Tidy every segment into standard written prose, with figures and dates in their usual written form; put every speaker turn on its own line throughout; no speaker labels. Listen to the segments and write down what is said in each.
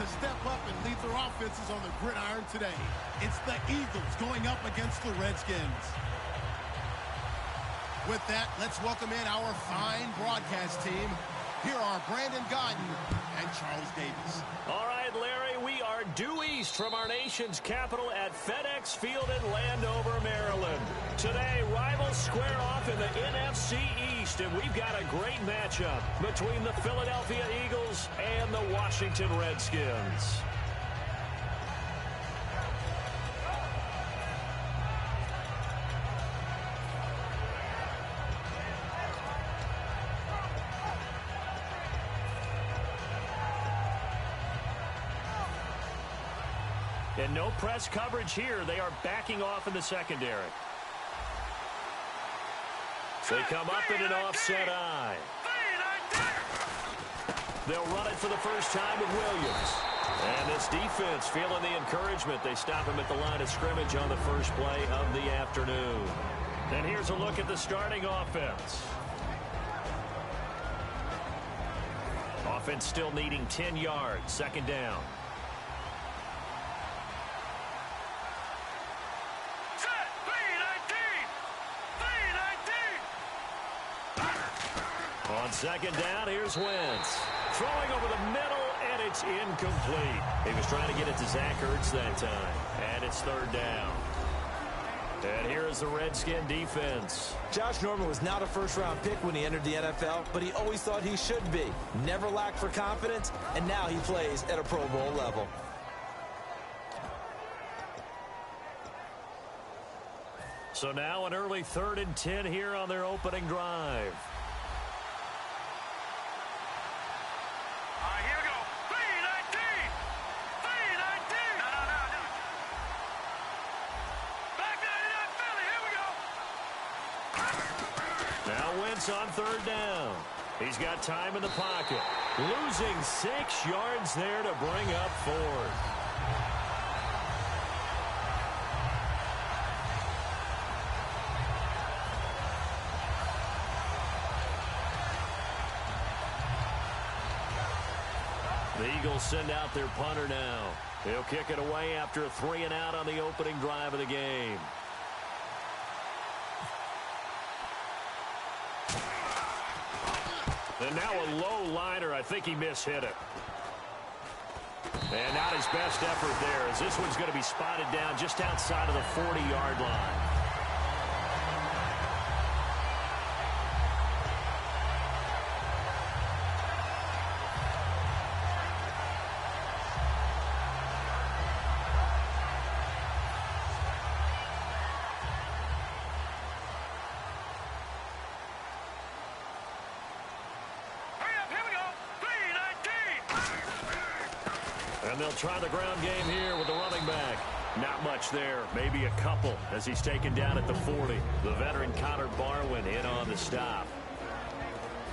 to step up and lead their offenses on the gridiron today. It's the Eagles going up against the Redskins. With that, let's welcome in our fine broadcast team. Here are Brandon Godden and Charles Davis.
All right, Larry, we are due east from our nation's capital at FedEx Field in Landover, Maryland. Today, rivals square off in the NFC East, and we've got a great matchup between the Philadelphia Eagles and the Washington Redskins. And no press coverage here. They are backing off in the secondary. They come up in an offset eye. They'll run it for the first time with Williams. And this defense feeling the encouragement. They stop him at the line of scrimmage on the first play of the afternoon. And here's a look at the starting offense. Offense still needing 10 yards. Second down. On second down, here's Wentz. Throwing over the middle, and it's incomplete. He was trying to get it to Zach Ertz that time. And it's third down. And here is the Redskin defense.
Josh Norman was not a first-round pick when he entered the NFL, but he always thought he should be. Never lacked for confidence, and now he plays at a Pro Bowl level.
So now an early 3rd and 10 here on their opening drive. On third down. He's got time in the pocket. Losing 6 yards there to bring up 4th. The Eagles send out their punter now. He'll kick it away after a 3 and out on the opening drive of the game. And now a low liner. I think he mishit it. And not his best effort there, as this one's going to be spotted down just outside of the 40-yard line. And they'll try the ground game here with the running back. Not much there. Maybe a couple as he's taken down at the 40. The veteran Connor Barwin in on the stop.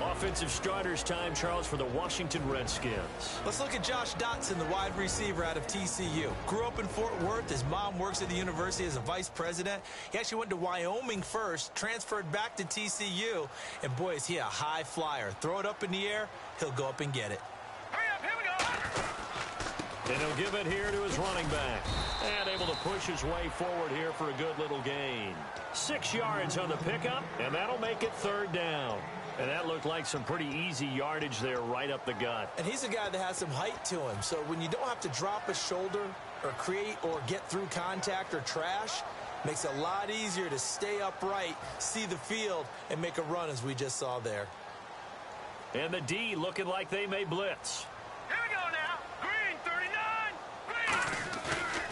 Offensive starters time, Charles, for the Washington Redskins.
Let's look at Josh Dotson, the wide receiver out of TCU. Grew up in Fort Worth. His mom works at the university as a vice president. He actually went to Wyoming first, transferred back to TCU. And, boy, is he a high flyer. Throw it up in the air, he'll go up and get it.
And he'll give it here to his running back. And able to push his way forward here for a good little gain. 6 yards on the pickup, and that'll make it third down. And that looked like some pretty easy yardage there right up the gut.
And he's a guy that has some height to him. So when you don't have to drop a shoulder or create or get through contact or trash, makes it a lot easier to stay upright, see the field, and make a run as we just saw there.
And the D looking like they may blitz.
Here we go now. Green, 39. Green.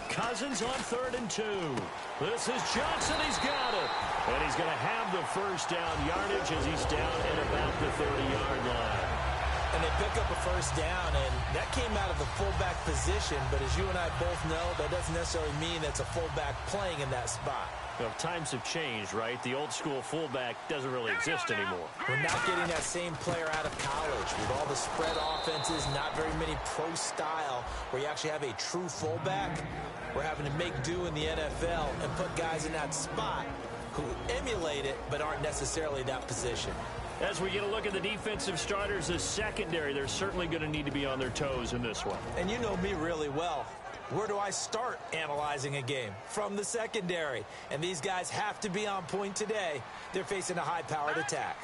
Cousins on 3rd and 2. This is Johnson. He's got it. And he's going to have the first down yardage as he's down at about the 30-yard line.
And they pick up a first down, and that came out of the fullback position. But as you and I both know, that doesn't necessarily mean that's a fullback playing in that spot.
Well, times have changed, right? The old-school fullback doesn't really exist anymore.
We're not getting that same player out of college. With all the spread offenses, not very many pro style, where you actually have a true fullback. We're having to make do in the NFL and put guys in that spot who emulate it but aren't necessarily that position.
As we get a look at the defensive starters, the secondary, they're certainly going to need to be on their toes in this one.
And you know me really well. Where do I start analyzing a game? From the secondary. And these guys have to be on point today. They're facing a high-powered attack.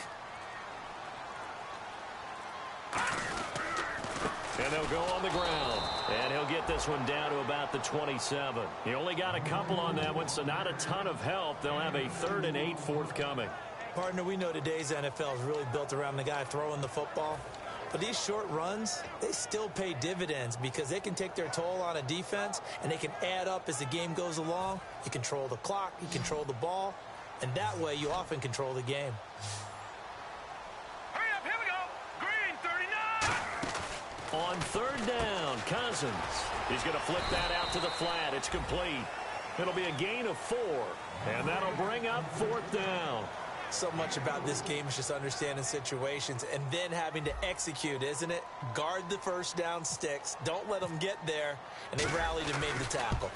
And they'll go on the ground. And he'll get this one down to about the 27. He only got a couple on that one, so not a ton of help. They'll have a 3rd and 8 forthcoming.
Partner, we know today's NFL is really built around the guy throwing the football. But these short runs, they still pay dividends because they can take their toll on a defense, and they can add up as the game goes along. You control the clock, you control the ball, and that way you often control the game.
Hurry up, here we go. Green, 39.
On 3rd down, Cousins. He's going to flip that out to the flat. It's complete. It'll be a gain of 4, and that'll bring up 4th down.
So much about this game is just understanding situations and then having to execute, isn't it? Guard the first down sticks. Don't let them get there. And they rallied and made the tackle.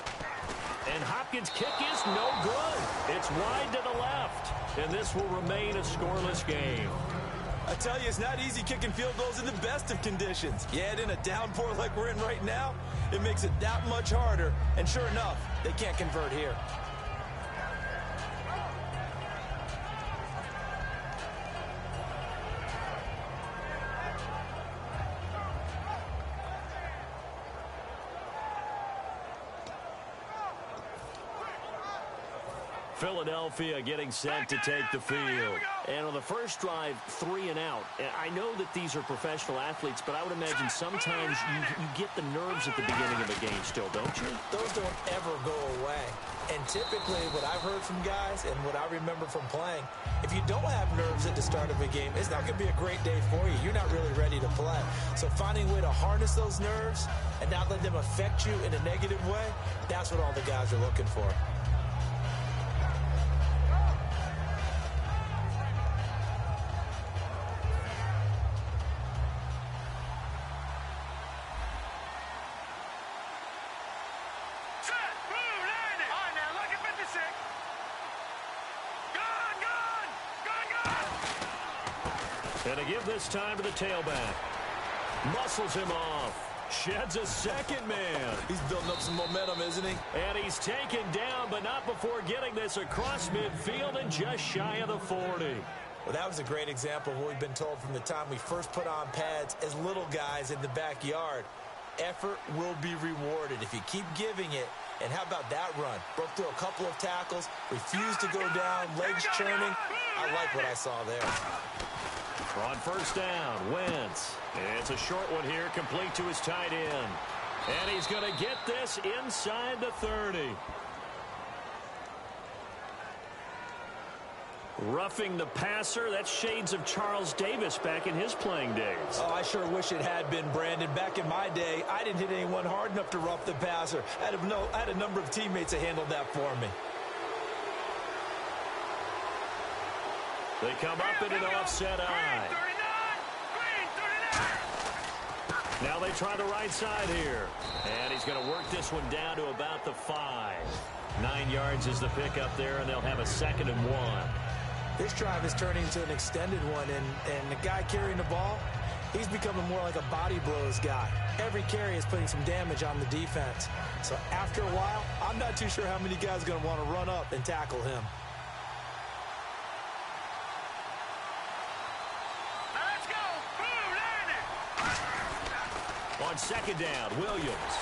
And Hopkins' kick is no good. It's wide to the left. And this will remain a scoreless game.
I tell you, it's not easy kicking field goals in the best of conditions. You add in a downpour like we're in right now, it makes it that much harder. And sure enough, they can't convert here.
Philadelphia getting set to take the field. And on the first drive, 3 and out. And I know that these are professional athletes, but I would imagine sometimes you get the nerves at the beginning of a game still, don't you?
Those don't ever go away. And typically what I've heard from guys and what I remember from playing, if you don't have nerves at the start of a game, it's not going to be a great day for you. You're not really ready to play. So finding a way to harness those nerves and not let them affect you in a negative way, that's what all the guys are looking for.
And to give this time to the tailback. Muscles him off. Sheds a second man.
He's building up some momentum, isn't he?
And he's taken down, but not before getting this across midfield and just shy of the 40.
Well, that was a great example of what we've been told from the time we first put on pads as little guys in the backyard. Effort will be rewarded if you keep giving it. And how about that run? Broke through a couple of tackles, refused to go down, legs churning. I like what I saw there.
On first down, Wentz. It's a short one here, complete to his tight end. And he's going to get this inside the 30. Roughing the passer, that's shades of Charles Davis back in his playing days.
Oh, I sure wish it had been, Brandon. Back in my day, I didn't hit anyone hard enough to rough the passer. I had a number of teammates that handled that for me.
They come up in an offset eye. Now they try the right side here. And he's going to work this one down to about the 5. 9 yards is the pickup there, and they'll have a 2nd and 1.
This drive is turning into an extended one, and the guy carrying the ball, he's becoming more like a body blows guy. Every carry is putting some damage on the defense. So after a while, I'm not too sure how many guys are going to want to run up and tackle him.
Let's go. Boom, landed.
On 2nd down, Williams.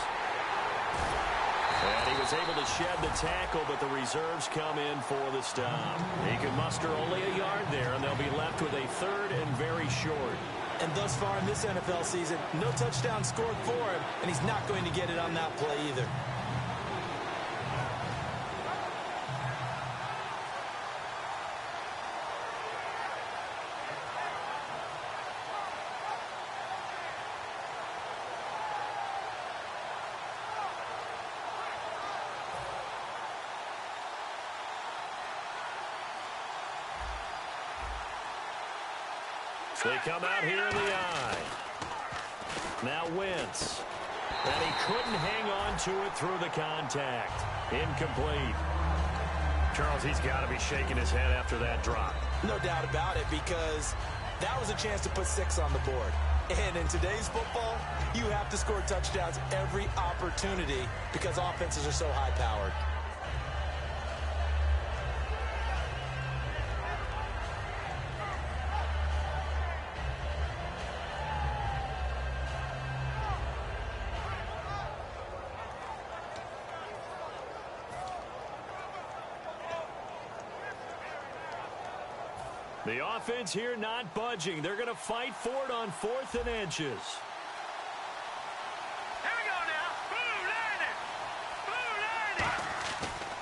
And he was able to shed the tackle, but the reserves come in for the stop. He can muster only a yard there, and they'll be left with a 3rd and very short.
And thus far in this NFL season, no touchdown scored for him, and he's not going to get it on that play either.
They come out here in the eye. Now Wentz. And he couldn't hang on to it through the contact. Incomplete. Charles, he's got to be shaking his head after that drop.
No doubt about it, because That was a chance to put 6 on the board. And in today's football, you have to score touchdowns every opportunity because offenses are so high-powered.
The offense here not budging. They're going to fight for it on 4th and inches.
Here we go now. Boom, landed. Boom, landed.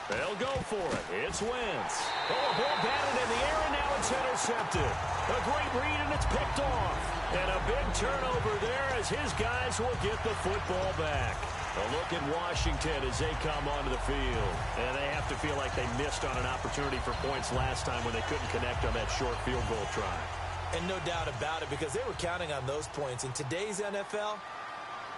They'll go for it. It's Wentz. Oh, a ball batted in the air, and now it's intercepted. A great read, and it's picked off. And a big turnover there as his guys will get the football back. A look at Washington as they come onto the field. And they have to feel like they missed on an opportunity for points last time when they couldn't connect on that short field goal try.
And no doubt about it, because they were counting on those points. In today's NFL,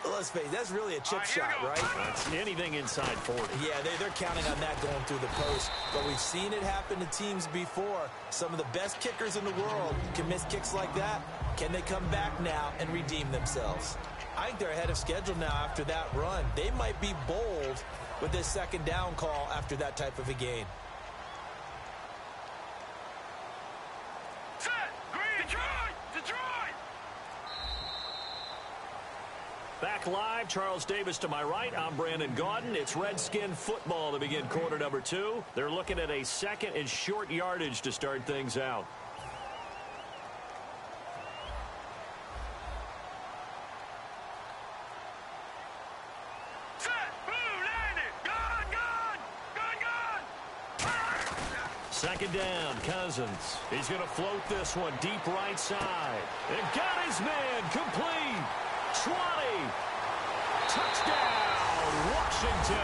let's face it, that's really a chip shot, right?
That's anything inside 40.
Yeah, they're counting on that going through the post. But we've seen it happen to teams before. Some of the best kickers in the world can miss kicks like that. Can they come back now and redeem themselves? I think they're ahead of schedule now after that run. They might be bold with this 2nd down call after that type of a gain.
Set. Green. Detroit.
Back live, Charles Davis to my right. I'm Brandon Gaudin. It's Redskin football to begin quarter number 2. They're looking at a 2nd and short yardage to start things out. Second down, Cousins. He's going to float this one deep right side. And got his man complete. 20. Touchdown, Washington.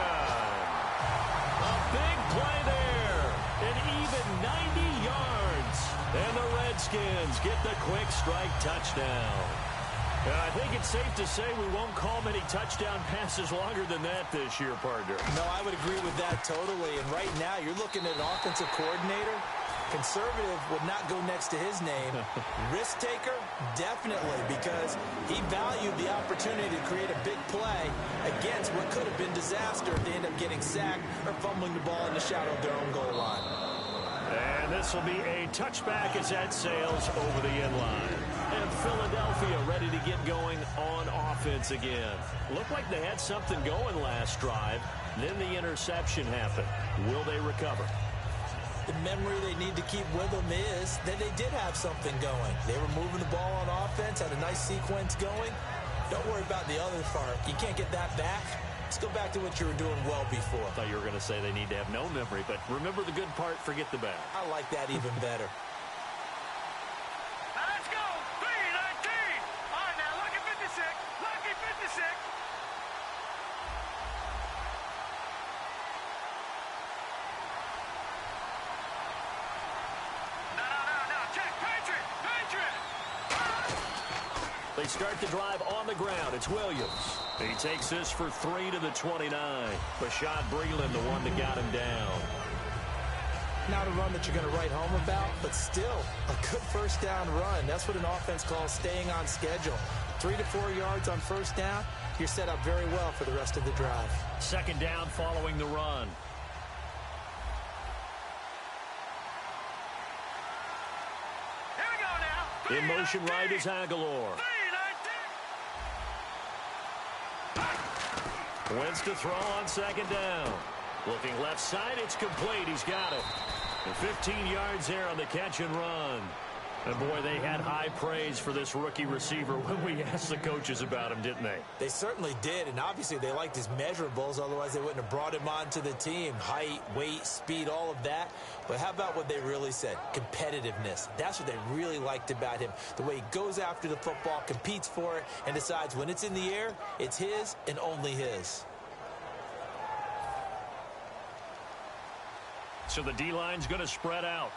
A big play there. An even 90 yards. And the Redskins get the quick strike touchdown. And I think it's safe to say we won't call many touchdown passes longer than that this year, partner.
No, I would agree with that totally. And right now, you're looking at an offensive coordinator. Conservative would not go next to his name. Risk taker, definitely, because he valued the opportunity to create a big play against what could have been disaster if they end up getting sacked or fumbling the ball in the shadow of their own goal line.
And this will be a touchback as that sails over the end line. And Philadelphia ready to get going on offense again. Looked like they had something going last drive. Then the interception happened. Will they recover?
The memory they need to keep with them is that they did have something going. They were moving the ball on offense, had a nice sequence going. Don't worry about the other part. You can't get that back. Let's go back to what you were doing well before.
I thought you were going to say they need to have no memory, but remember the good part, forget the bad.
I like that even better.
Now let's go. 3-19. All right, now lucky 56. Lucky 56. No. Check. Patriot.
They start the drive on the ground. It's Williams. He takes this for 3 to the 29. Bashad Breeland, the one that got him down.
Not a run that you're going to write home about, but still a good first down run. That's what an offense calls staying on schedule. 3 to 4 yards on first down. You're set up very well for the rest of the drive.
Second down following the run.
Here we go now.
In motion right is Aguilar.
3-19.
Wentz to throw on second down. Looking left side, it's complete. He's got it. And 15 yards there on the catch and run. And, boy, they had high praise for this rookie receiver when we asked the coaches about him, didn't they?
They certainly did, and obviously they liked his measurables. Otherwise, they wouldn't have brought him onto the team. Height, weight, speed, all of that. But how about what they really said? Competitiveness. That's what they really liked about him. The way he goes after the football, competes for it, and decides when it's in the air, it's his and only his.
So the D-line's going to spread out.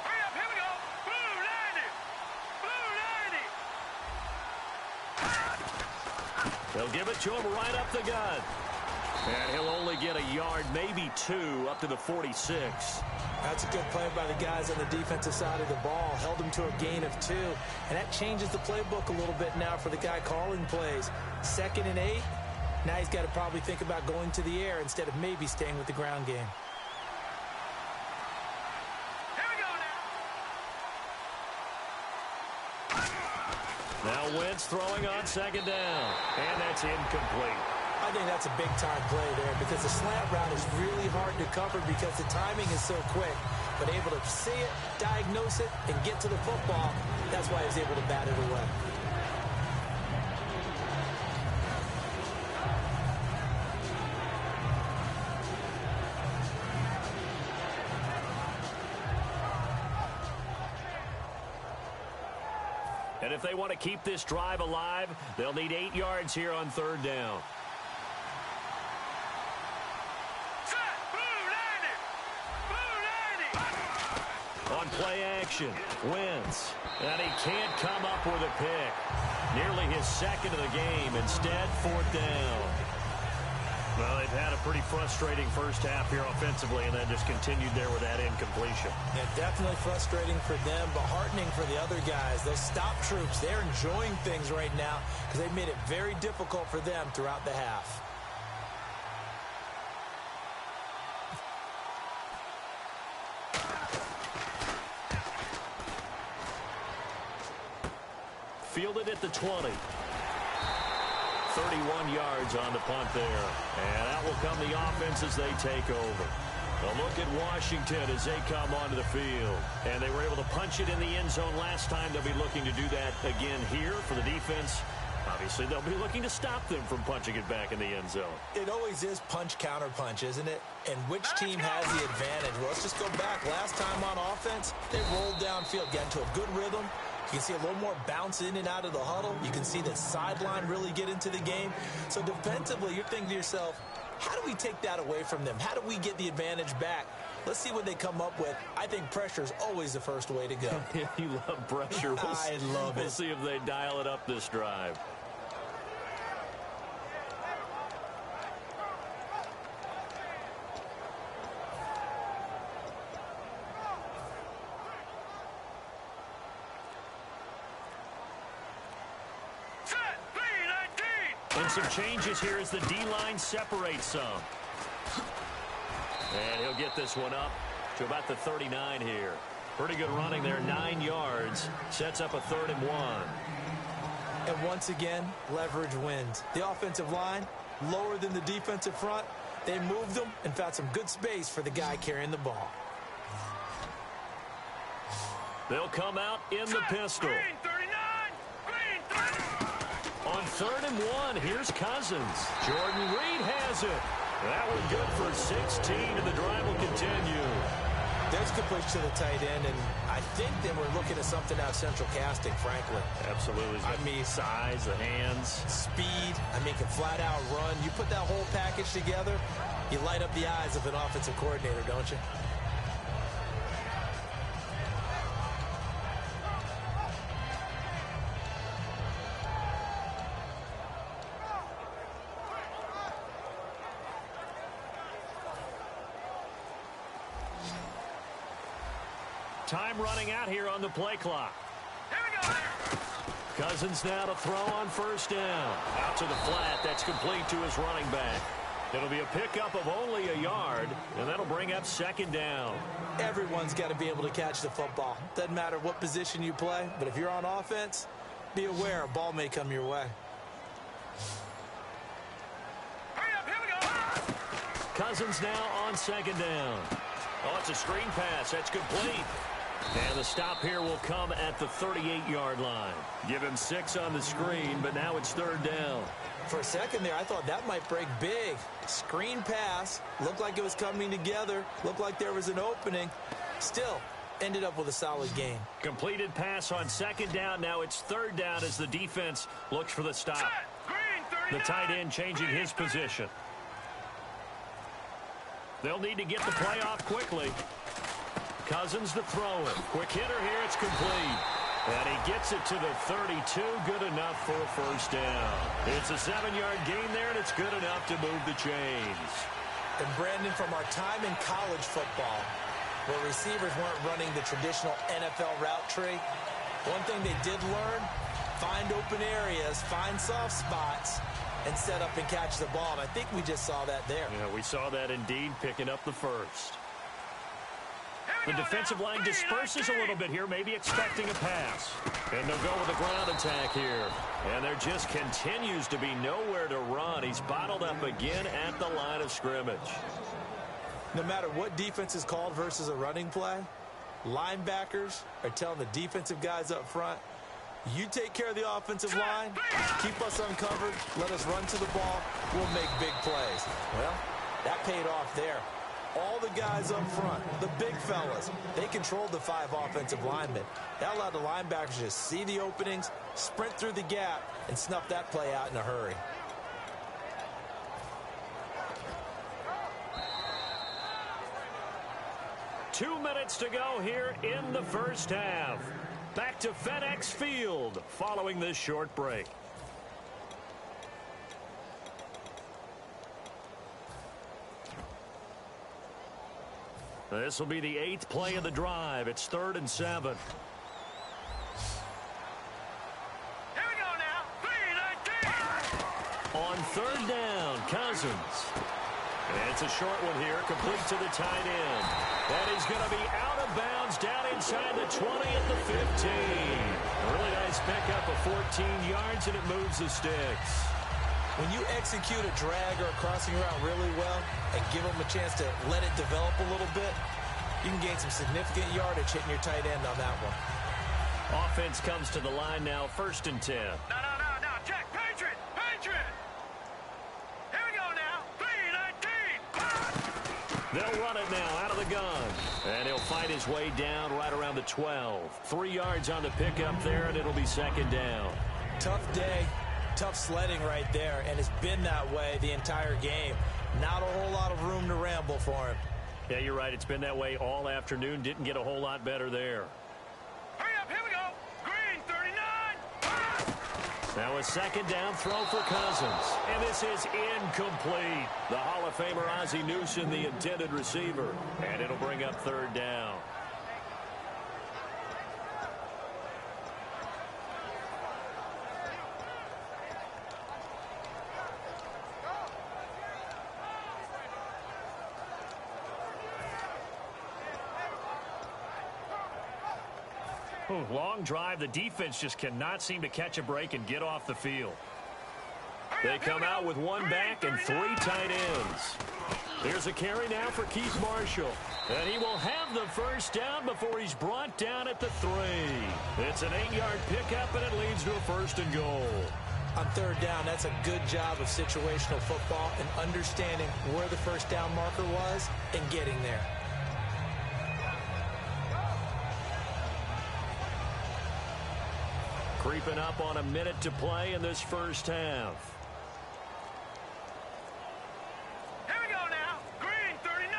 Hurry up, here we go. Blue 90.
They'll give it to him right up the gut. And he'll only get a yard, maybe 2, up to the 46.
That's a good play by the guys on the defensive side of the ball. Held them to a gain of 2. And that changes the playbook a little bit now for the guy calling plays. 2nd and 8. Now he's got to probably think about going to the air instead of maybe staying with the ground game.
Here we go now.
Now Wentz throwing on 2nd down. And that's incomplete.
I think that's a big-time play there because the slant route is really hard to cover because the timing is so quick. But able to see it, diagnose it, and get to the football, that's why he was able to bat it away.
And if they want to keep this drive alive, they'll need 8 yards here on 3rd down. On play action, Wentz. And he can't come up with a pick. Nearly his 2nd of the game. Instead, 4th down. Well, they've had a pretty frustrating first half here offensively, and then just continued there with that incompletion.
Yeah, definitely frustrating for them, but heartening for the other guys. Those stop troops, they're enjoying things right now because they've made it very difficult for them throughout the half.
Fielded at the 20. 31 yards on the punt there. And that will come the offense as they take over. A look at Washington as they come onto the field. And they were able to punch it in the end zone last time. They'll be looking to do that again here for the defense. Obviously, they'll be looking to stop them from punching it back in the end zone.
It always is punch-counter-punch, isn't it? And which team has the advantage? Well, let's just go back. Last time on offense, they rolled downfield, got into a good rhythm. You can see a little more bounce in and out of the huddle. You can see the sideline really get into the game. So defensively, you're thinking to yourself, how do we take that away from them? How do we get the advantage back? Let's see what they come up with. I think pressure is always the first way to go.
You love pressure.
I love it.
We'll see if they dial it up this drive. And some changes here as the D-line separates some. And he'll get this one up to about the 39 here. Pretty good running there, 9 yards. Sets up a 3rd and 1.
And once again, leverage wins. The offensive line, lower than the defensive front. They moved them and found some good space for the guy carrying the ball.
They'll come out in the pistol.
Green 39. Green 39.
On 3rd and 1, here's Cousins. Jordan Reed has it. That one good for 16, and the drive will continue.
There's completion to the tight end, and I think they were looking at something out of central casting, frankly.
Absolutely.
I mean,
size, the hands.
Speed. I mean, can flat out run. You put that whole package together, you light up the eyes of an offensive coordinator, don't you?
Time running out here on the play clock.
Here we go.
Cousins now to throw on 1st down. Out to the flat. That's complete to his running back. It'll be a pickup of only a yard, and that'll bring up 2nd down.
Everyone's got to be able to catch the football. Doesn't matter what position you play, but if you're on offense, be aware a ball may come your way.
Hurry up. Here we go.
Cousins now on 2nd down. Oh, it's a screen pass. That's complete. And the stop here will come at the 38-yard line. Give him 6 on the screen, but now it's 3rd down.
For a second there, I thought that might break big. Screen pass. Looked like it was coming together. Looked like there was an opening. Still, ended up with a solid gain.
Completed pass on 2nd down. Now it's 3rd down as the defense looks for the stop.
Green 39.
The tight end changing his position. They'll need to get the play off quickly. Cousins to throw it. Quick hitter here. It's complete. And he gets it to the 32. Good enough for a 1st down. It's a 7-yard gain there, and it's good enough to move the chains.
And Brandon, from our time in college football, where receivers weren't running the traditional NFL route tree. One thing they did learn, find open areas, find soft spots, and set up and catch the ball. And I think we just saw that there.
Yeah, we saw that indeed, picking up the first. The defensive line disperses a little bit here, maybe expecting a pass. And they'll go with a ground attack here. And there just continues to be nowhere to run. He's bottled up again at the line of scrimmage.
No matter what defense is called versus a running play, linebackers are telling the defensive guys up front, you take care of the offensive line, keep us uncovered, let us run to the ball, we'll make big plays. Well, that paid off there. All the guys up front, the big fellas, they controlled the 5 offensive linemen. That allowed the linebackers to see the openings, sprint through the gap, and snuff that play out in a hurry.
Two minutes to go here in the first half. Back to FedEx Field following this short break. This will be the 8th play of the drive. It's 3rd and 7.
Here we go now. 3-19.
On 3rd down, Cousins. And it's a short one here, complete to the tight end. That is going to be out of bounds down inside the 20 at the 15. A really nice pickup of 14 yards, and it moves the sticks.
When you execute a drag or a crossing route really well and give them a chance to let it develop a little bit, you can gain some significant yardage hitting your tight end on that one.
Offense comes to the line now, 1st and 10.
No. Check. Patriot. Here we go now. 3-19.
They'll run it now out of the gun. And he'll fight his way down right around the 12. 3 yards on the pickup there, and it'll be 2nd down.
Tough day. Tough sledding right there, and it's been that way the entire game. Not a whole lot of room to ramble for him.
Yeah, you're right. It's been that way all afternoon. Didn't get a whole lot better there.
Hurry up. Here we go. Green 39.
Now a 2nd down throw for Cousins. And this is incomplete. The Hall of Famer Ozzie Newsome, the intended receiver. And it'll bring up 3rd down. Long drive. The defense just cannot seem to catch a break and get off the field. They come out with 1 back and 3 tight ends. Here's a carry now for Keith Marshall. And he will have the 1st down before he's brought down at the 3. It's an 8-yard pickup, and it leads to a 1st and goal.
On 3rd down, that's a good job of situational football and understanding where the 1st down marker was and getting there.
Creeping up on a minute to play in this first half.
Here we go now. Green 39.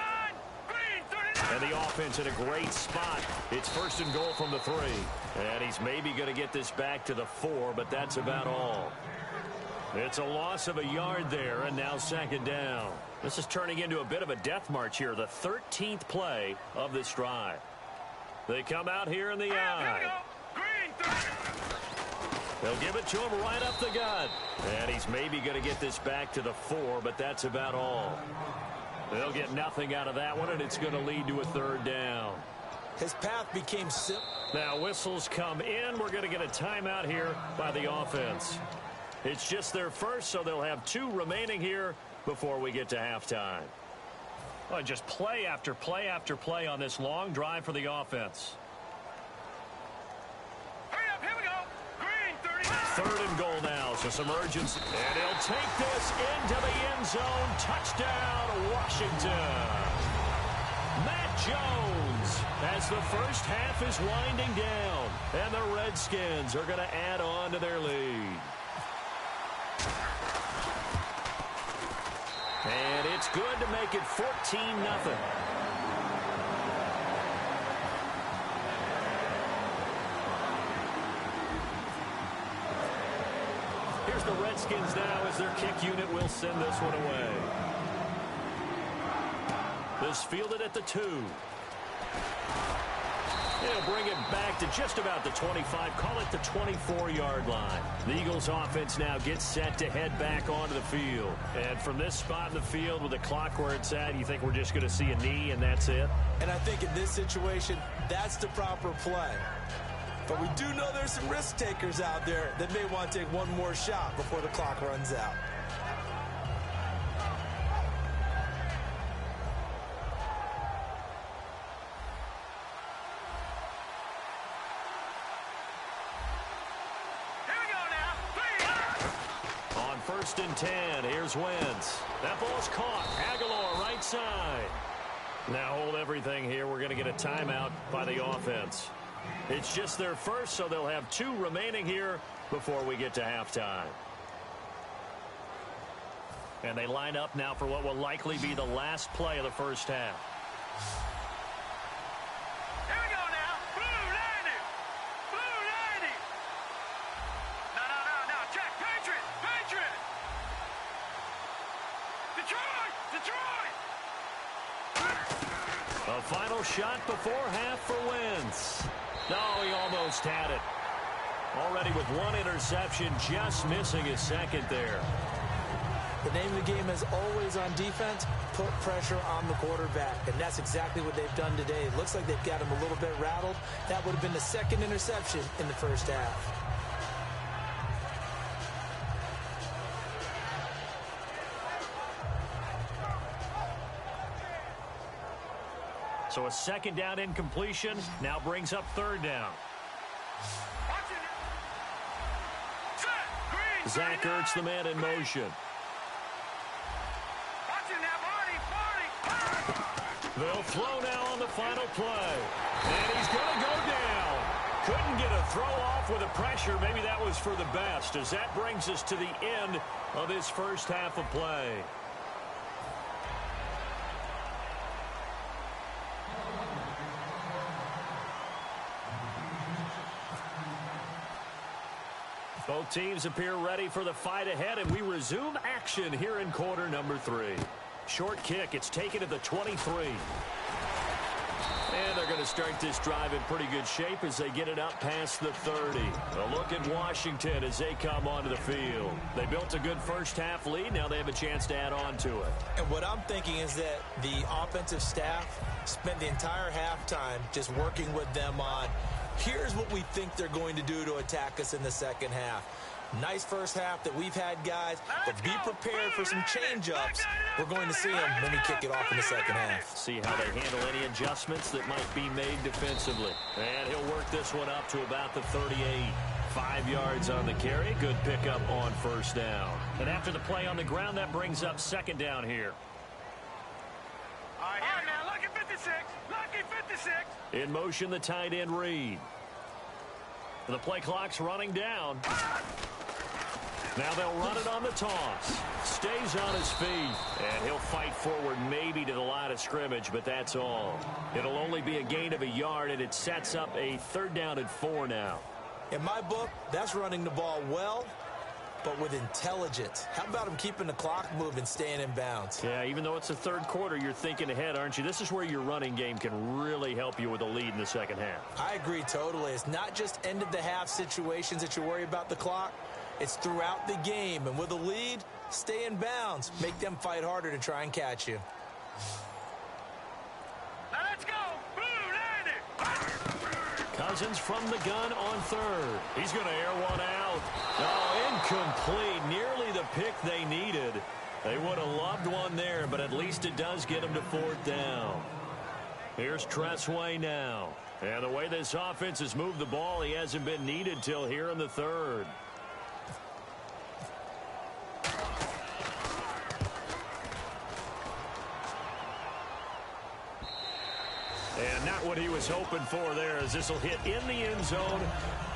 And the offense in a great spot. It's 1st and goal from the 3. And he's maybe going to get this back to the 4, but that's about all. It's a loss of a yard there, and now 2nd down. This is turning into a bit of a death march here, the 13th play of this drive. They come out here in the eye.
Here we go. Green 30.
They'll give it to him right up the gut. And he's maybe going to get this back to the 4, but that's about all. They'll get nothing out of that one, and it's going to lead to a 3rd down.
His path became simple.
Now whistles come in. We're going to get a timeout here by the offense. It's just their first, so they'll have 2 remaining here before we get to halftime. Well, just play after play after play on this long drive for the offense. 3rd and goal now, so some urgency. And he'll take this into the end zone. Touchdown, Washington. Matt Jones as the first half is winding down. And the Redskins are going to add on to their lead. And it's good to make it 14-0. Here's the Redskins now as their kick unit will send this one away. This fielded at the 2. He'll bring it back to just about the 25, call it the 24-yard line. The Eagles offense now gets set to head back onto the field. And from this spot in the field with the clock where it's at, you think we're just going to see a knee and that's it?
And I think in this situation, that's the proper play. But we do know there's some risk takers out there that may want to take one more shot before the clock runs out.
First and 10. Here's Wentz. That ball's caught. Aguilar right side. Now hold everything here. We're going to get a timeout by the offense. It's just their first, so they'll have 2 remaining here before we get to halftime. And they line up now for what will likely be the last play of the first half. A final shot before half for Wentz. No, he almost had it. Already with 1 interception, just missing his second there.
The name of the game is always on defense, put pressure on the quarterback. And that's exactly what they've done today. It looks like they've got him a little bit rattled. That would have been the 2nd interception in the first half.
So a 2nd down incompletion now brings up 3rd down. Zach Ertz, the man in motion. They'll throw now on the final play. And he's going to go down. Couldn't get a throw off with the pressure. Maybe that was for the best, as that brings us to the end of this first half of play. Both teams appear ready for the fight ahead, and we resume action here in quarter number 3. Short kick. It's taken to the 23. And they're going to start this drive in pretty good shape as they get it up past the 30. A look at Washington as they come onto the field. They built a good first half lead. Now they have a chance to add on to it.
And what I'm thinking is that the offensive staff spent the entire halftime just working with them on, here's what we think they're going to do to attack us in the second half. Nice first half that we've had, guys, but be prepared for some change-ups. We're going to see them when we kick it off in the second half.
See how they handle any adjustments that might be made defensively. And he'll work this one up to about the 38. 5 yards on the carry. Good pickup on first down. And after the play on the ground, that brings up 2nd down here.
All right, now, lucky 56. Lucky 56.
In motion, the tight end Reed. The play clock's running down. Now they'll run it on the toss. Stays on his feet. And he'll fight forward maybe to the line of scrimmage, but that's all. It'll only be a gain of a yard, and it sets up a 3rd down and 4 now.
In my book, that's running the ball well, but with intelligence. How about him keeping the clock moving, staying in bounds?
Yeah, even though it's the 3rd quarter, you're thinking ahead, aren't you? This is where your running game can really help you with a lead in the second half.
I agree totally. It's not just end-of-the-half situations that you worry about the clock. It's throughout the game. And with a lead, stay in bounds. Make them fight harder to try and catch you.
Now let's go.
Cousins from the gun on 3rd. He's going to air one out. Oh, incomplete. Nearly the pick they needed. They would have loved one there, but at least it does get them to 4th down. Here's Tressway now. And the way this offense has moved the ball, he hasn't been needed till here in the 3rd. And not what he was hoping for there, as this will hit in the end zone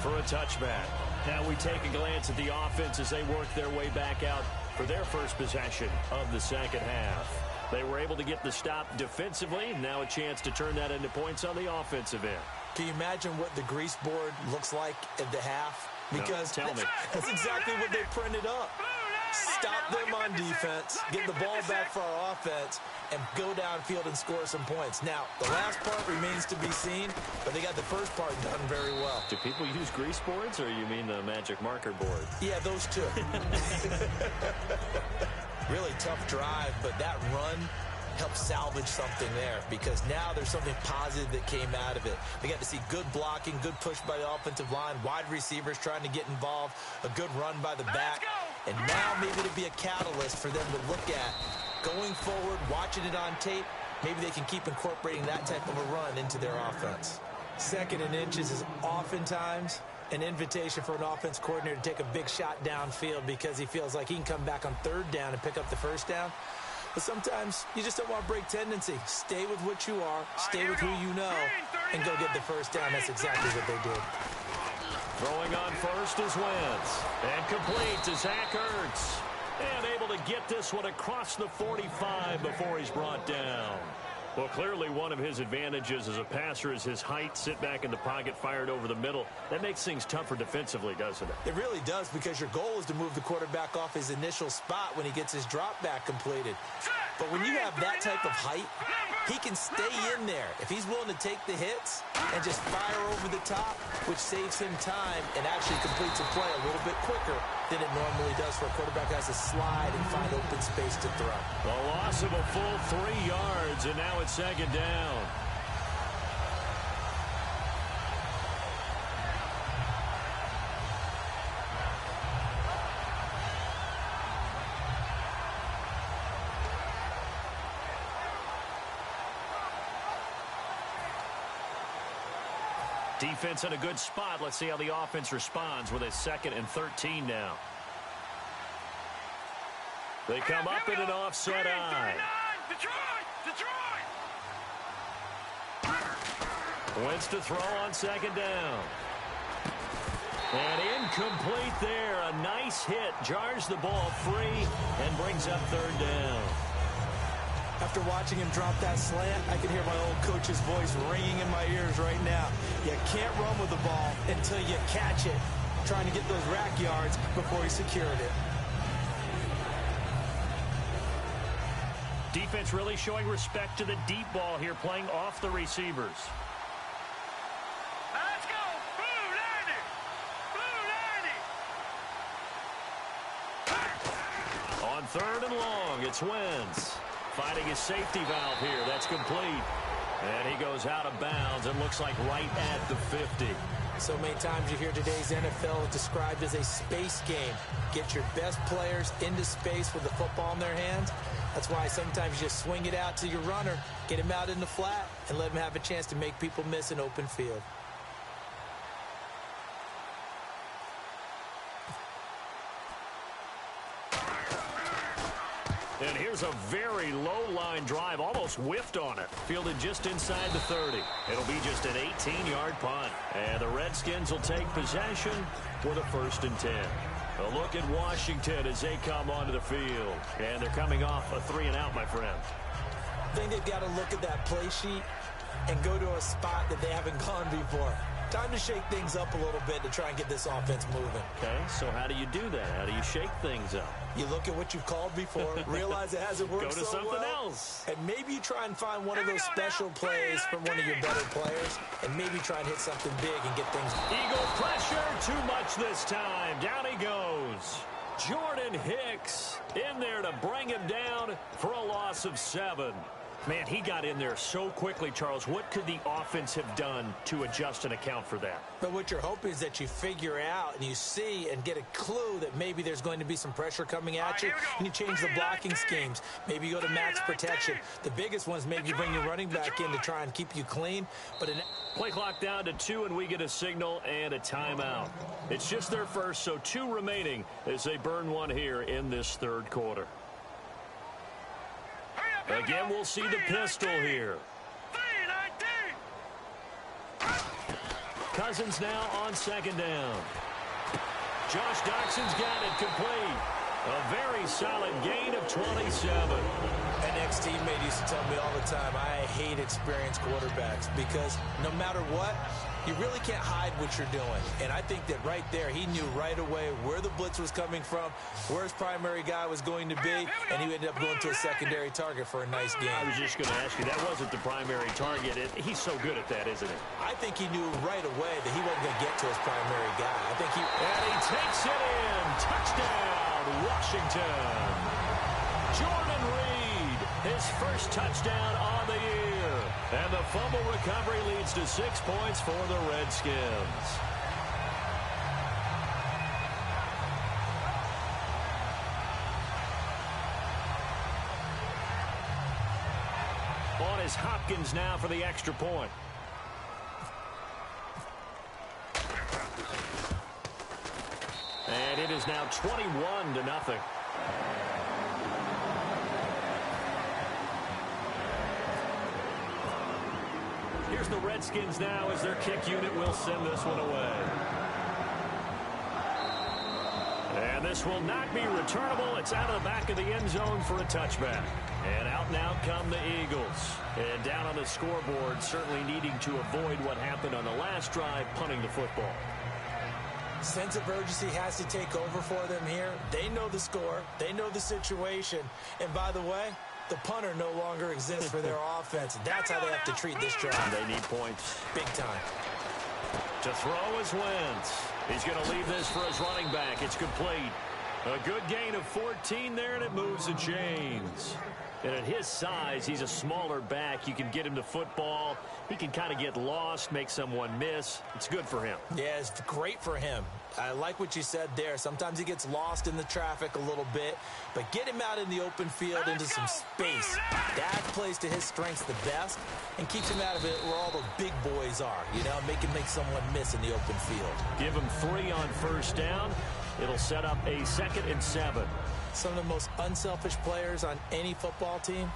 for a touchback. Now we take a glance at the offense as they work their way back out for their first possession of the second half. They were able to get the stop defensively. Now a chance to turn that into points on the offensive end.
Can you imagine what the grease board looks like at the half? Because
no, tell me.
That's exactly what they printed up. Stop them on defense, get the ball back for our offense, and go downfield and score some points. Now, the last part remains to be seen, but they got the first part done very well.
Do people use grease boards, or you mean the magic marker board?
Yeah, those two. Really tough drive, but that run helped salvage something there, because now there's something positive that came out of it. They got to see good blocking, good push by the offensive line, wide receivers trying to get involved, a good run by the back, and now maybe to be a catalyst for them to look at going forward, watching it on tape. Maybe they can keep incorporating that type of a run into their offense. 2nd and inches is oftentimes an invitation for an offense coordinator to take a big shot downfield because he feels like he can come back on 3rd down and pick up the 1st down. But sometimes you just don't want to break tendency. Stay with what you are, stay with who you know, and go get the 1st down. That's exactly what they did.
Throwing on first is Wentz. And complete to Zach Ertz. And able to get this one across the 45 before he's brought down. Well, clearly one of his advantages as a passer is his height. Sit back in the pocket, fired over the middle. That makes things tougher defensively, doesn't it?
It really does, because your goal is to move the quarterback off his initial spot when he gets his drop back completed. But when you have that type of height, he can stay in there. If he's willing to take the hits and just fire over the top, which saves him time and actually completes a play a little bit quicker than it normally does for a quarterback who has to slide and find open space to throw.
A loss of a full 3 yards, and now it's 2nd down. Defense in a good spot. Let's see how the offense responds with a 2nd and 13 now. They come up in an offset eye. Wentz to throw on 2nd down. And incomplete there. A nice hit. Jars the ball free and brings up 3rd down.
After watching him drop that slant, I can hear my old coach's voice ringing in my ears right now. You can't run with the ball until you catch it. Trying to get those rack yards before he secured it.
Defense really showing respect to the deep ball here, playing off the receivers.
Let's go! Blue 90!
On 3rd and long, it's Wentz. Fighting his safety valve here. That's complete. And he goes out of bounds and looks like right at the 50.
So many times you hear today's NFL described as a space game. Get your best players into space with the football in their hands. That's why sometimes you just swing it out to your runner, get him out in the flat, and let him have a chance to make people miss an open field.
And here's a very low-line drive, almost whiffed on it. Fielded just inside the 30. It'll be just an 18-yard punt. And the Redskins will take possession with a 1st and 10. A look at Washington as they come onto the field. And they're coming off a 3-and-out, my friend.
I think they've got to look at that play sheet and go to a spot that they haven't gone before. Time to shake things up a little bit to try and get this offense moving.
Okay, so how do you do that? How do you shake things up?
You look at what you've called before, realize it hasn't worked so well.
Go to something else.
And maybe you try and find one of those special plays from one of your better players, and maybe try and hit something big and get things.
Eagle pressure, too much this time. Down he goes. Jordan Hicks in there to bring him down for a loss of 7. Man, he got in there so quickly, Charles. What could the offense have done to adjust and account for that?
But what you're hoping is that you figure out and you see and get a clue that maybe there's going to be some pressure coming at you, and you change the blocking schemes. Maybe you go to max protection. The biggest ones, maybe you bring your running back in to try and keep you clean. But
play clock down to 2, and we get a signal and a timeout. It's just their first, so 2 remaining as they burn one here in this 3rd quarter. Again, we'll see the pistol here. Cousins now on 2nd down. Josh Doxson's got it complete. A very solid gain of 27.
An ex-teammate used to tell me all the time, I hate experienced quarterbacks because no matter what, You really can't hide what you're doing. And I think that right there, he knew right away where the blitz was coming from, where his primary guy was going to be, and he ended up going to a secondary target for a nice game.
I was just going to ask you, that wasn't the primary target. He's so good at that, isn't he?
I think he knew right away that he wasn't going to get to his primary guy. I think
And he takes it in. Touchdown, Washington. Jordan Reed, his first touchdown on the year. And the fumble recovery leads to 6 points for the Redskins. On is Hopkins now for the extra point. And it is now 21-0. Here's the Redskins now as their kick unit will send this one away. And this will not be returnable. It's out of the back of the end zone for a touchback. And out come the Eagles. And down on the scoreboard, certainly needing to avoid what happened on the last drive, punting the football.
sense of urgency has to take over for them here. They know the score. They know the situation. And by the way, the punter no longer exists for their offense. That's how they have to treat this drive.
They need points.
Big time.
To throw is Wentz. He's going to leave this for his running back. It's complete. A good gain of 14 there, and it moves the chains. And at his size, he's a smaller back. You can get him to football. He can kind of get lost, make someone miss. It's good for him.
Yeah, it's great for him. I like what you said there. Sometimes he gets lost in the traffic a little bit, but get him out in the open field into some space. That plays to his strengths the best and keeps him out of it where all the big boys are. You know, make someone miss in the open field.
Give him 3 on first down. It'll set up a 2nd and 7.
Some of the most unselfish players on any football team,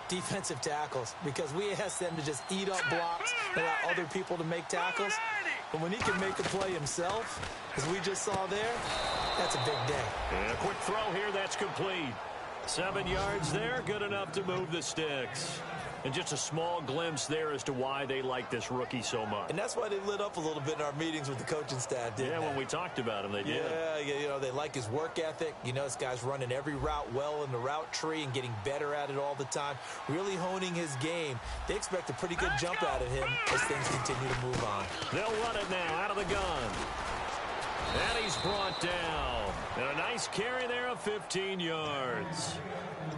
defensive tackles, because we ask them to just eat up blocks and allow other people to make tackles. But when he can make a play himself, as we just saw there, that's a big day.
And a quick throw here, that's complete. 7 yards there, good enough to move the sticks. And just a small glimpse there as to why they like this rookie so much.
And that's why they lit up a little bit in our meetings with the coaching staff, didn't they?
When we talked about him, they did.
Yeah, you know, they like his work ethic. You know, this guy's running every route well in the route tree and getting better at it all the time, really honing his game. They expect a pretty good jump out of him as things continue to move on.
They'll run it now out of the gun. And he's brought down. And a nice carry there of 15 yards.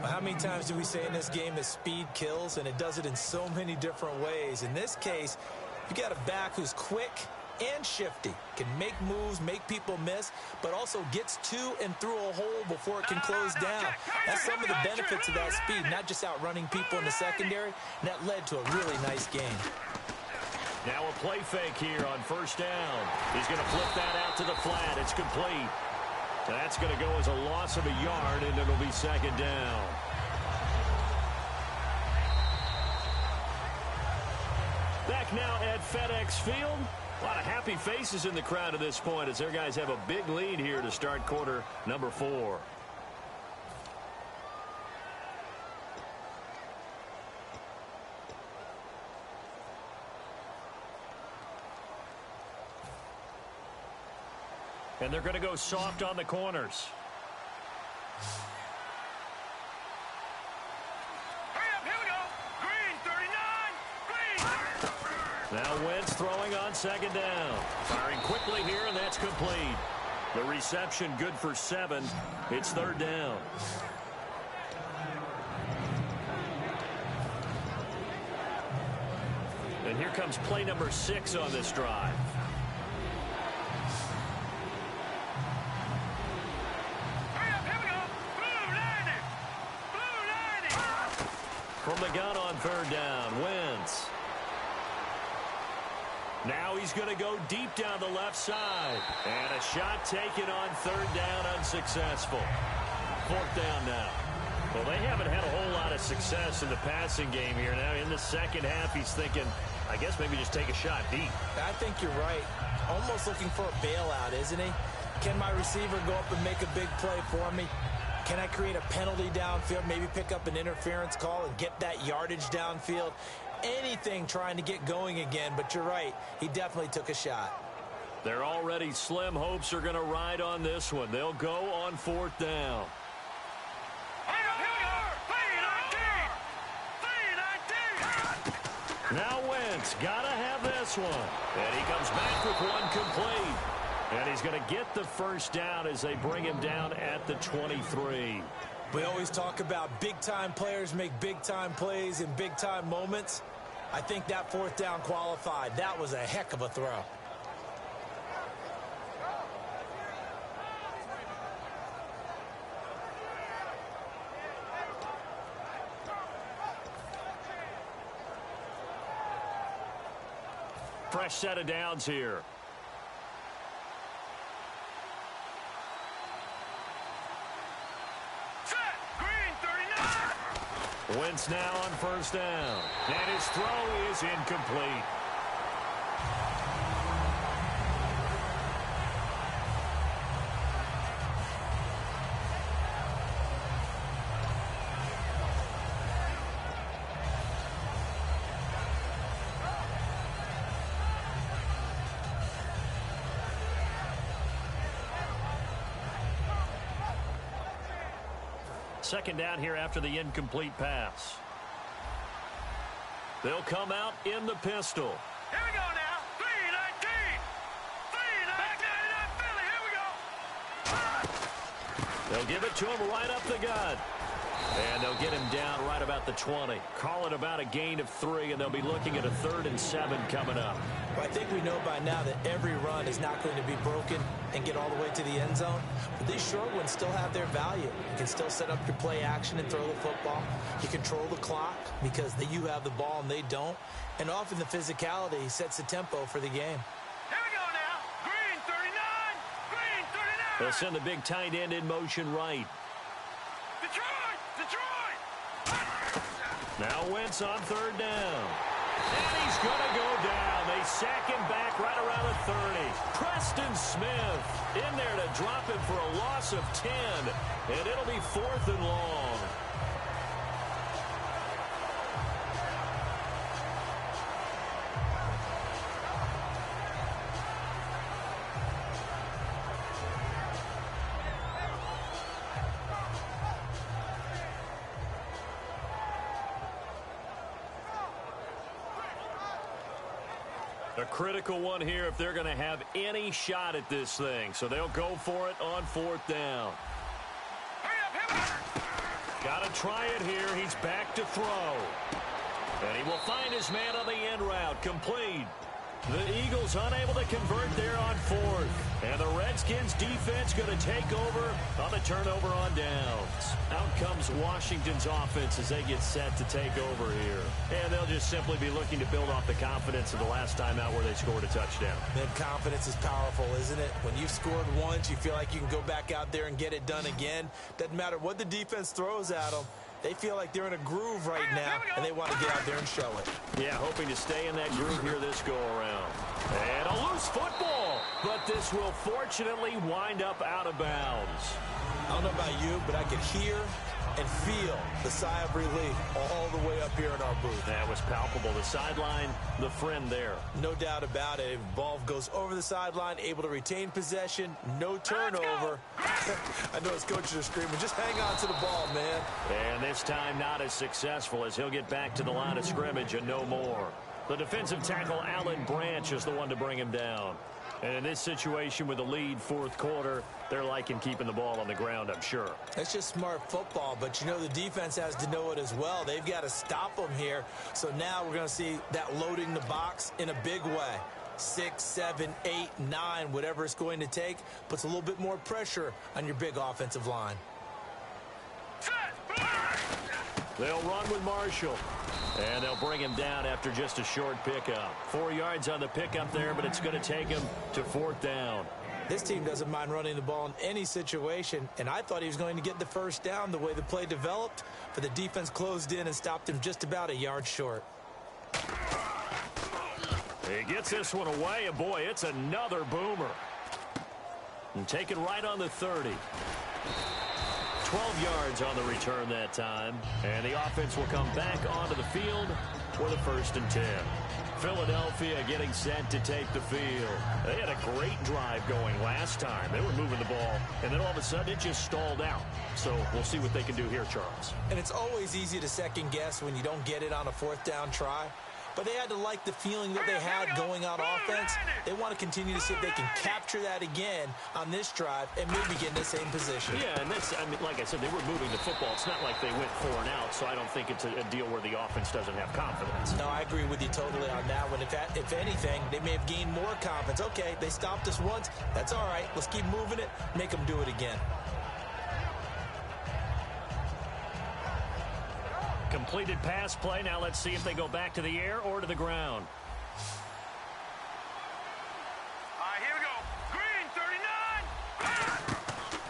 How many times do we say in this game that speed kills, and it does it in so many different ways? In this case, you got a back who's quick and shifty, can make moves, make people miss, but also gets to and through a hole before it can close down. That's some of the benefits of that speed, not just outrunning people in the secondary, and that led to a really nice game.
Now a play fake here on first down. He's going to flip that out to the flat. It's complete. That's going to go as a loss of a yard, and it'll be 2nd down. Back now at FedEx Field. A lot of happy faces in the crowd at this point as their guys have a big lead here to start quarter number 4. And they're going to go soft on the corners.
Here we go. Green, 39. Green.
Now Wentz throwing on 2nd down. Firing quickly here, and that's complete. The reception good for 7. It's 3rd down. And here comes play number 6 on this drive. From the gun on 3rd down, Wentz. Now he's going to go deep down the left side. And a shot taken on 3rd down, unsuccessful. 4th down now. Well, they haven't had a whole lot of success in the passing game here. Now in the second half, he's thinking, I guess maybe just take a shot deep.
I think you're right. Almost looking for a bailout, isn't he? Can my receiver go up and make a big play for me? Can I create a penalty downfield, maybe pick up an interference call and get that yardage downfield? anything trying to get going again, but you're right. He definitely took a shot.
They're already slim hopes are going to ride on this one. They'll go on 4th down. Now Wentz got to have this one. And he comes back with one complete. And he's going to get the first down as they bring him down at the 23.
We always talk about big-time players make big-time plays in big-time moments. I think that 4th down qualified. That was a heck of a throw.
Fresh set of downs here. Wentz now on 1st down. And his throw is incomplete. Second down here after the incomplete pass. They'll come out in the pistol.
Here we go now. 3-19. 3-19. Philly, here we go.
They'll give it to him right up the gut. And they'll get him down right about the 20. Call it about a gain of 3, and they'll be looking at a 3rd and 7 coming up.
Well, I think we know by now that every run is not going to be broken and get all the way to the end zone. But these short ones still have their value. You can still set up your play action and throw the football. You control the clock because you have the ball and they don't. And often the physicality sets the tempo for the game.
Here we go now. Green 39. Green 39.
They'll send the big tight end in motion right.
Detroit.
Now Wentz on 3rd down. And he's going to go down. They sack him back right around the 30. Preston Smith in there to drop him for a loss of 10. And it'll be 4th and long. A critical one here if they're going to have any shot at this thing. So they'll go for it on 4th down. Got to try it here. He's back to throw. And he will find his man on the end route. Complete. The Eagles unable to convert there on 4th. And the Redskins defense going to take over on the turnover on downs. Out comes Washington's offense as they get set to take over here. And they'll just simply be looking to build off the confidence of the last time out where they scored a touchdown.
Man, confidence is powerful, isn't it? When you've scored once, you feel like you can go back out there and get it done again. Doesn't matter what the defense throws at them. They feel like they're in a groove right now, and they want to get out there and show it.
Yeah, hoping to stay in that groove here this go-around. And a loose football, but this will fortunately wind up out of bounds.
I don't know about you, but I could hear and feel the sigh of relief all the way up here in our booth.
That was palpable. The sideline, the friend there.
No doubt about it. Ball goes over the sideline, able to retain possession, no turnover. I know his coaches are screaming, just hang on to the ball, man.
And this time not as successful as he'll get back to the line of scrimmage and no more. The defensive tackle, Alan Branch, is the one to bring him down. And in this situation with the lead 4th quarter, they're liking keeping the ball on the ground, I'm sure.
It's just smart football, but you know the defense has to know it as well. They've got to stop them here. So now we're going to see that loading the box in a big way. 6, 7, 8, 9, whatever it's going to take, puts a little bit more pressure on your big offensive line.
They'll run with Marshall. And they'll bring him down after just a short pickup. 4 yards on the pickup there, but it's going to take him to 4th down.
This team doesn't mind running the ball in any situation, and I thought he was going to get the first down the way the play developed, but the defense closed in and stopped him just about a yard short.
He gets this one away, and boy, it's another boomer. And taken right on the 30. 12 yards on the return that time. And the offense will come back onto the field with a 1st and 10. Philadelphia getting set to take the field. They had a great drive going last time. They were moving the ball, and then all of a sudden it just stalled out. So we'll see what they can do here, Charles.
And it's always easy to second guess when you don't get it on a 4th down try. But they had to like the feeling that they had going on offense. They want to continue to see if they can capture that again on this drive and maybe get in the same position.
Yeah, and that's, I mean, like I said, they were moving the football. It's not like they went 4 and out, so I don't think it's a deal where the offense doesn't have confidence.
No, I agree with you totally on that one. If anything, they may have gained more confidence. Okay, they stopped us once. That's all right. Let's keep moving it, make them do it again.
Completed pass play. Now let's see if they go back to the air or to the ground.
All right, here we go. Green,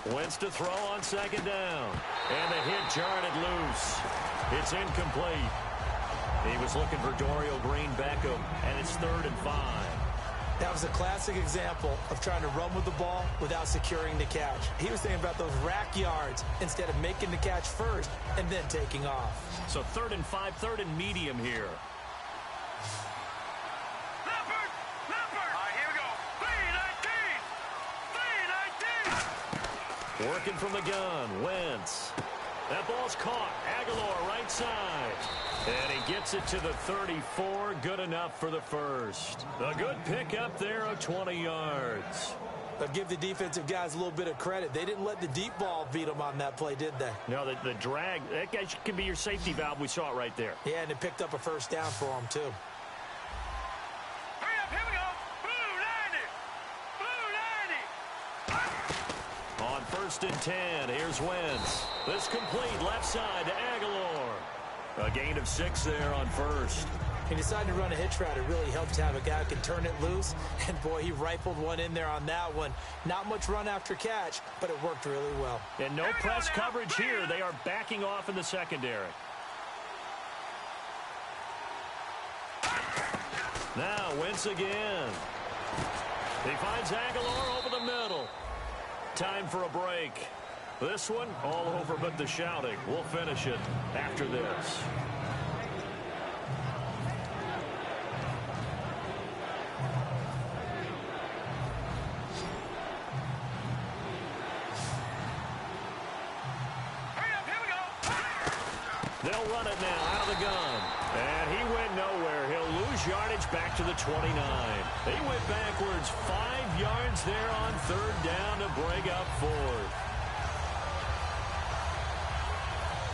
39.
Wentz to throw on 2nd down. And the hit jarred it loose. It's incomplete. He was looking for Dorial Green-Beckham, and it's 3rd and 5.
That was a classic example of trying to run with the ball without securing the catch. He was thinking about those rack yards instead of making the catch first and then taking off.
So 3rd and 5, 3rd and medium here.
Leopard. All right, here we go. 3-19.
Working from the gun, Wentz. That ball's caught. Aguilar right side. And he gets it to the 34. Good enough for the 1st. A good pickup there of 20 yards.
But give the defensive guys a little bit of credit. They didn't let the deep ball beat them on that play, did they?
No, the drag, that guy can be your safety valve. We saw it right there.
Yeah, and it picked up a 1st down for them, too.
Hurry up, here we go. Blue 90.
On 1st and 10, here's Wentz. This complete left side to Aguilar. A gain of 6 there on 1st.
He decided to run a hitch route. It really helped to have a guy who can turn it loose. And, boy, he rifled one in there on that one. Not much run after catch, but it worked really well.
And no press coverage here. They are backing off in the secondary. Now, Wentz again. He finds Aguilar over the middle. Time for a break. This one, all over but the shouting. We'll finish it after this. They'll run it now out of the gun. And he went nowhere. He'll lose yardage back to the 29. He went backwards 5 yards there on 3rd down to bring up 4th.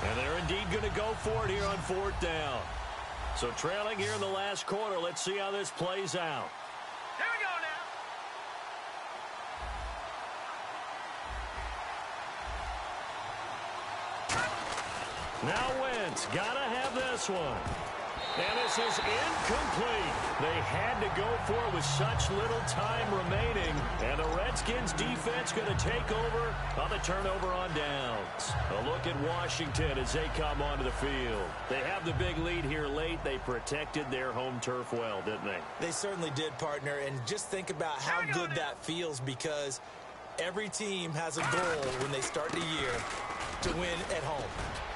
And they're indeed going to go for it here on 4th down. So trailing here in the last quarter. Let's see how this plays out.
Here we go now.
Now Wentz, gotta have this one. And this is incomplete. They had to go for it with such little time remaining. And the Redskins defense going to take over on the turnover on downs. A look at Washington as they come onto the field. They have the big lead here late. They protected their home turf well, didn't they?
They certainly did, partner. And just think about how good that feels, because every team has a goal when they start the year to win at home.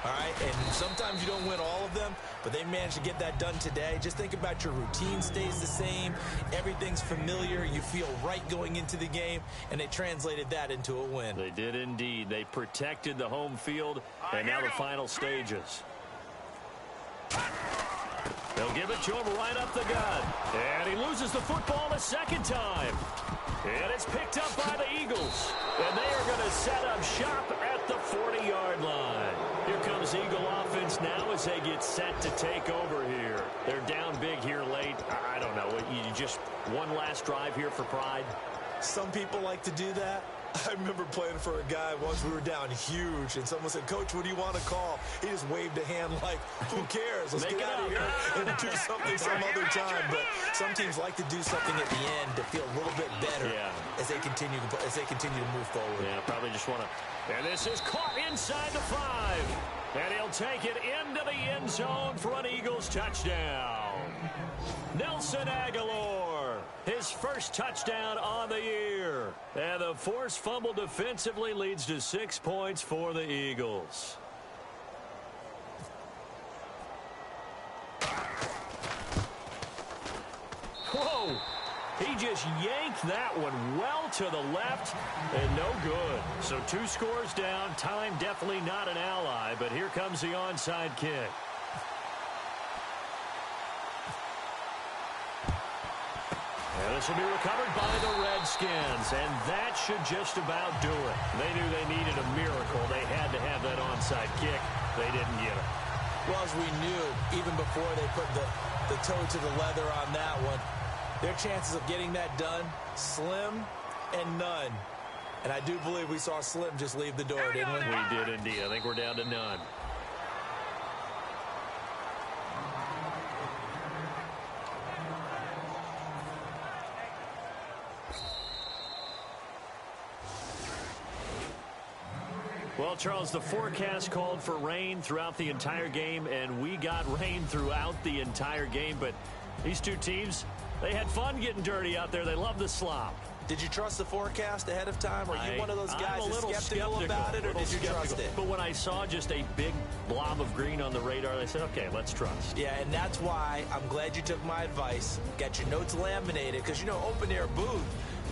All right, and sometimes you don't win all of them, but they managed to get that done today. Just think about your routine stays the same. Everything's familiar. You feel right going into the game, and they translated that into a win.
They did indeed. They protected the home field, and now the final stages. They'll give it to him right up the gut. And he loses the football a 2nd time. And it's picked up by the Eagles. And they are going to set up shop at the 40-yard line. Here comes Eagle offense now as they get set to take over here. They're down big here late. I don't know. You just one last drive here for pride?
Some people like to do that. I remember playing for a guy once. We were down huge, and someone said, "Coach, what do you want to call?" He just waved a hand like, "Who cares? Let's get out of here and do something some other time." But some teams like to do something at the end to feel a little bit better as they continue to move forward.
Yeah, probably just want to. And this is caught inside the 5. And he'll take it into the end zone for an Eagles touchdown. Nelson Aguilar, his first touchdown on the year. And the forced fumble defensively leads to 6 points for the Eagles. He just yanked that one well to the left, and no good. So 2 scores down. Time definitely not an ally, but here comes the onside kick. And this will be recovered by the Redskins, and that should just about do it. They knew they needed a miracle. They had to have that onside kick. They didn't get it.
Well, as we knew, even before they put the toe to the leather on that one, their chances of getting that done, slim and none. And I do believe we saw Slim just leave the door, didn't we?
We did indeed. I think we're down to none. Well, Charles, the forecast called for rain throughout the entire game, and we got rain throughout the entire game. But these two teams, they had fun getting dirty out there. They love the slop.
Did you trust the forecast ahead of time? Are you one of those guys that's skeptical about it, or did you trust it?
But when I saw just a big blob of green on the radar, I said, okay, let's trust.
Yeah, and that's why I'm glad you took my advice. Got your notes laminated, because, you know, open-air booth,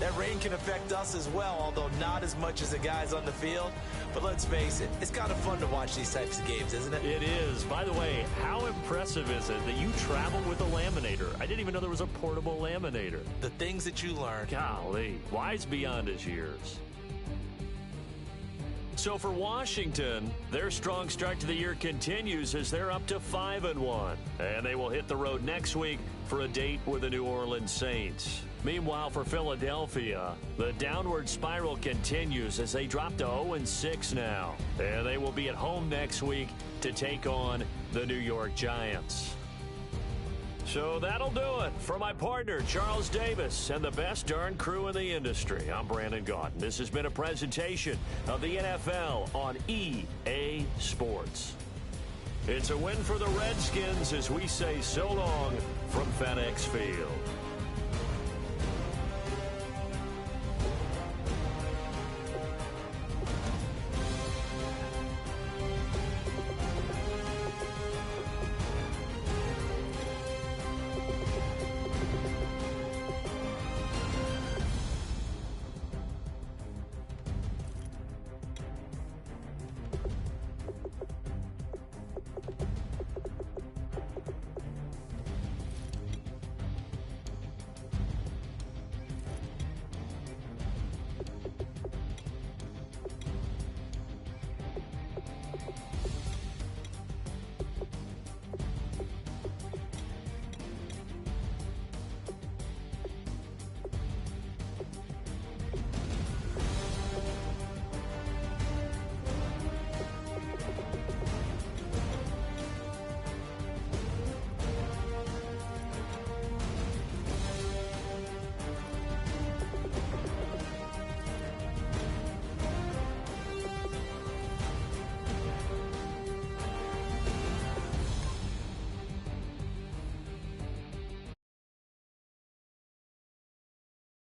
that rain can affect us as well, although not as much as the guys on the field. But let's face it, it's kind of fun to watch these types of games, isn't it?
It is. By the way, how impressive is it that you travel with a laminator? I didn't even know there was a portable laminator.
The things that you learn.
Golly, wise beyond his years. So for Washington, their strong start to the year continues as they're up to 5-1. And they will hit the road next week for a date with the New Orleans Saints. Meanwhile, for Philadelphia, the downward spiral continues as they drop to 0-6 now. And they will be at home next week to take on the New York Giants. So that'll do it. For my partner, Charles Davis, and the best darn crew in the industry, I'm Brandon Gaudin. This has been a presentation of the NFL on EA Sports. It's a win for the Redskins as we say so long from FedEx Field.